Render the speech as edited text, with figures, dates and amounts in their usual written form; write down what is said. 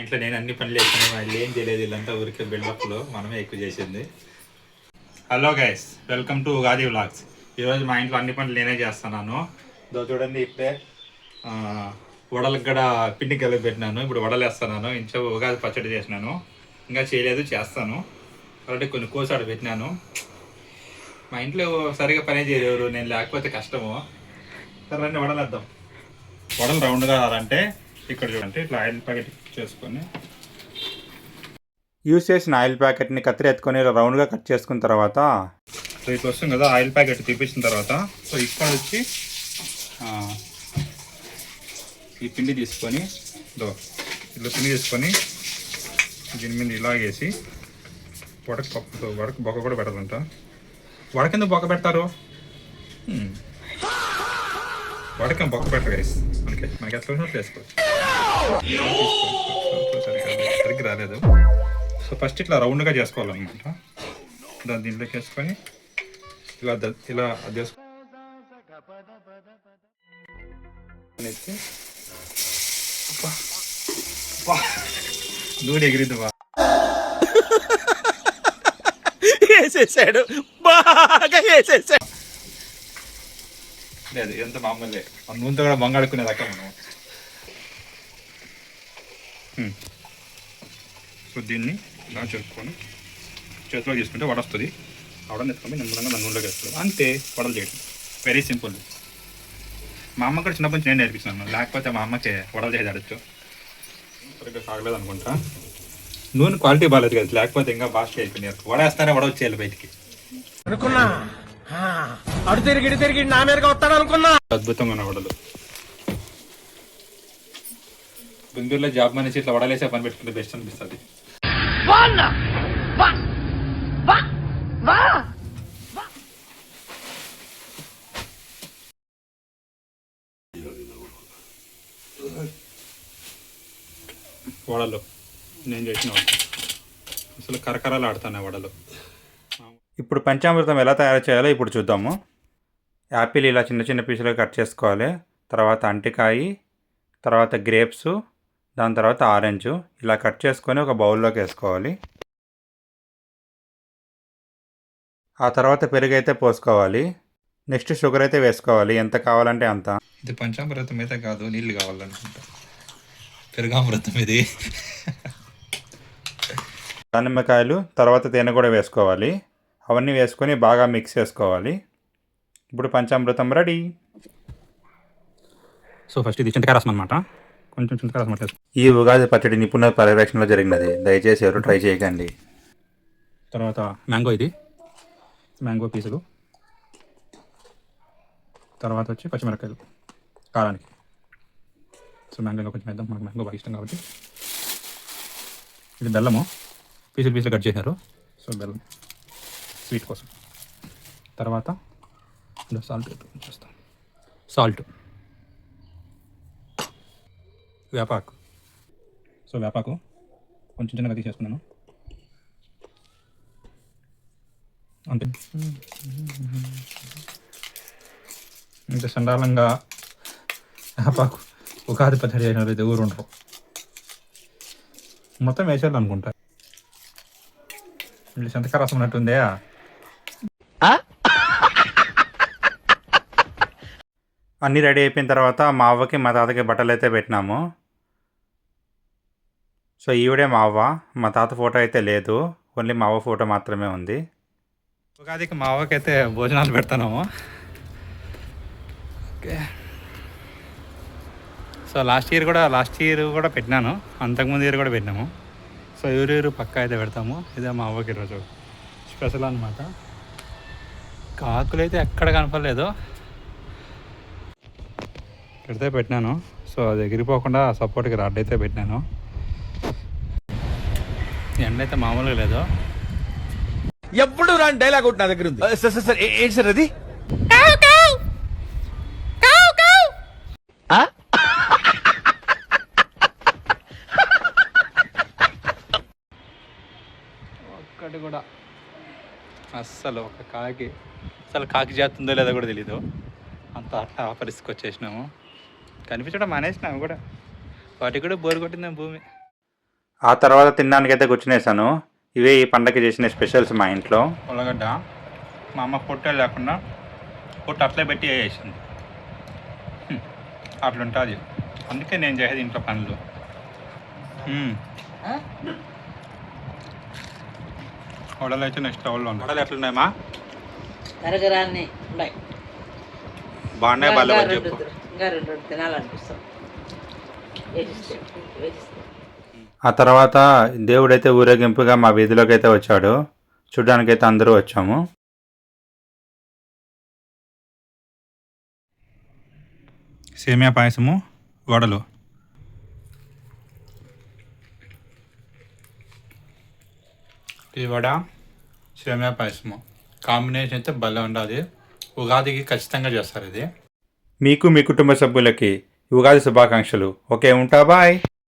ఇంట్లో నేను అన్ని పనులు చేస్తాను, వాళ్ళు ఏం చేయలేదు, వీళ్ళంతా ఊరికే బిల్డప్లో మనమే ఎక్కువ చేసింది. Hello guys, welcome to Ugadi vlogs. ఈరోజు మా ఇంట్లో అన్ని పనులు నేనే చేస్తున్నాను. చూడండి, ఇప్పుడే వడలకు కూడా పిండి కలిపి పెట్టినాను. ఇప్పుడు వడలు వేస్తున్నాను. ఇంట్లో ఉగాది పచ్చడి చేసినాను, ఇంకా చేయలేదు, చేస్తాను. కాబట్టి కొన్ని కోసాడు పెట్టినాను. మా ఇంట్లో సరిగా పనే చేయలేరు, నేను లేకపోతే కష్టము. సరే వడలు వేద్దాం. వడలు రౌండ్గా రావాలంటే ఇక్కడ చూడండి, ఇట్లా ఆయిల్ ప్యాకెట్ చేసుకొని యూస్ చేసిన ఆయిల్ ప్యాకెట్ని కత్తిరి ఎత్తుకొని రౌండ్గా కట్ చేసుకున్న తర్వాత సో ఇట్లా వస్తుంది కదా, ఆయిల్ ప్యాకెట్ తీపించిన తర్వాత సో ఇక్కడ వచ్చి ఈ పిండి తీసుకొని ఇట్లా పిండి తీసుకొని దీని మీద ఇలాగేసి వడకు బొక్క కూడా పెట్టదంట. వడకెందుకు బొక్క పెడతారు? వడకేం బొక్క పెట్టరు గైస్, మనకి ఎట్లా ఉన్నట్లు వేసుకోవచ్చు. సరిగ్గా రాలేదు. సో ఫస్ట్ ఇట్లా రౌండ్గా చేసుకోవాలన్నమాట. దాన్ని దీంట్లోకి వేసుకొని ఇలా ఇలా అది వేసుకొని నూనె ఎగిరింది వేసేసాడు, బాగా వేసేసాడు. లేదు, ఎంత మామూలే, మన నూనెతో కూడా బంగాడుకునేది అక్క మనం. సో దీన్ని ఇలా చేసుకొని చేతిలో తీసుకుంటే వడ వస్తుంది. వడని ఎత్తుకొని నిమ్మలంగా దాని నూనెలోకి వేస్తుంది. అంతే, వడలు చేయడం వెరీ సింపుల్. మా అమ్మ కూడా చిన్నప్పటి నుంచి నేను నేర్పించినాను, లేకపోతే మా అమ్మకి వడలు చేసి ఆడచ్చు. సరిగ్గా సాగలేదు అనుకుంటా, నూనె క్వాలిటీ బాగాలేదు కదా, లేకపోతే ఇంకా బాగా అయిపోయినారు. వడ వేస్తానే వడ వచ్చేయాలి బయటికి అనుకున్నా. అడు తిరిగి నా మీదగా వస్తాడు అనుకున్నా. అద్భుతంగా ఉన్న వడలు. బెంగళూరులో జాబ్ మనిషి ఇట్లా వడలేసే పని పెట్టుకుంటే బెస్ట్ అనిపిస్తుంది. వడలు నేను చేసిన అసలు కరకరాలు ఆడుతాను వడలు. ఇప్పుడు పంచామృతం ఎలా తయారు చేయాలో ఇప్పుడు చూద్దాము. యాపిల్ ఇలా చిన్న చిన్న పీసులుగా కట్ చేసుకోవాలి. తర్వాత అంటికాయ, తర్వాత గ్రేప్స్, దాని తర్వాత ఆరెంజ్ ఇలా కట్ చేసుకొని ఒక బౌల్లోకి వేసుకోవాలి. ఆ తర్వాత పెరుగు అయితే పోసుకోవాలి. నెక్స్ట్ షుగర్ అయితే వేసుకోవాలి, ఎంత కావాలంటే అంత. ఇది పంచామృతం అయితే కాదు, నీళ్ళు కావాలనుకుంటా. పెరుగామృతం ఇది. దానిమ్మకాయలు, తర్వాత తేనె కూడా వేసుకోవాలి. అవన్నీ వేసుకొని బాగా మిక్స్ చేసుకోవాలి. ఇప్పుడు పంచామృతం రెడీ. సో ఫస్ట్ ఇది చింతకాయ రసం అనమాట. కొంచెం చింతకాయ రసం అట్లా. ఈ ఉగాది పచ్చడి నిపుణుల పర్యవేక్షణలో జరిగినది, దయచేసి ఎవరు ట్రై చేయకండి. తర్వాత మ్యాంగో, ఇది మ్యాంగో పీసులు. తర్వాత వచ్చి పచ్చిమిరపకాయలు కారానికి. సో మ్యాంగో కొంచెం వేద్దాం, మనకు మ్యాంగో బాగా ఇష్టం కాబట్టి. ఇది బెల్లము, పీసులు కట్ చేశారు. సో బెల్లం స్వీట్ కోసం. తర్వాత సాల్ట్ చేస్తాం. సాల్ట్, వేపాకు. సో వేపాకు కొంచెం చిన్నగా తీసేసుకున్నాను అంతే. ఇంత సండాలంగా వేపాకు ఉగాది పచ్చడి అయిన అయితే ఊరు ఉండరు. మొత్తం వేసేయాలి అనుకుంటా. వీళ్ళు చింతకాయ రసం ఉన్నట్టుందే. అన్నీ రెడీ అయిపోయిన తర్వాత మా అవ్వకి మా తాతకి బట్టలు అయితే పెట్టినాము. సో ఈవిడే మా అవ్వ, మా తాత ఫోటో అయితే లేదు, ఓన్లీ మా అవ్వ ఫోటో మాత్రమే ఉంది. ఉగాదికి మా అవ్వకి అయితే భోజనాలు పెడతాము. ఓకే. సో లాస్ట్ ఇయర్ కూడా పెట్టినాను, అంతకుముందు ఇయర్ కూడా పెట్టినాము. సో ఎవరెవరు పక్కా అయితే పెడతాము. ఇదే మా అవ్వకి ఈరోజు స్పెషల్ అనమాట. కాకులు అయితే ఎక్కడ కనపడలేదు, పెడితే పెట్టినాను. సో అది ఎగిరిపోకుండా సపోర్ట్కి రాడ్ అయితే పెట్టినాను. ఎండ అయితే మామూలుగా లేదు. ఎప్పుడు రాని డైలాగ్ ఒకటి నా దగ్గర ఉంది. సార్ ఏంటి సార్ అది? ఒక్కటి కూడా అస్సలు అసలు కాకి చేస్తుందో లేదో కూడా తెలీదు. అంత అట్లా ఆ పరిస్థితికి వచ్చేసినాము. కనిపించడం మానేసినాము కూడా. వాటికి కూడా బోరు కొట్టింది భూమి. ఆ తర్వాత తినడానికైతే కూర్చునేసాను. ఇవే ఈ పండగకి చేసిన స్పెషల్స్ మా ఇంట్లో. ఉల్లగడ్డ మా అమ్మ పొట్టే లేకుండా పొట్టు అట్లే పెట్టి వేసింది. అట్లుంటుంది. అందుకే నేను చేసేది ఇంట్లో పనులు. వడలు అయితే నెక్స్ట్ లెవెల్లో ఉన్నాయి. వడలు ఎట్లున్నాయమ్మా? కరగరాన్ని ఉన్నాయి. బాగున్నాయి. బాగా చెప్పు. ఇంకా రెండు తినాలనిపిస్తాం. ఆ తర్వాత దేవుడైతే ఊరేగింపుగా మా వీధిలోకి అయితే వచ్చాడు. చూడ్డానికైతే అందరూ వచ్చాము. సేమియా పాయసము, వడలు. ఈ వడ సేమియా పాయసము కాంబినేషన్ అయితే భలే ఉండాలి. ఉగాదికి ఖచ్చితంగా చేస్తారు ఇది. మీకు మీ కుటుంబ సభ్యులకి ఉగాది శుభాకాంక్షలు. ఓకే, ఉంటా, బాయ్.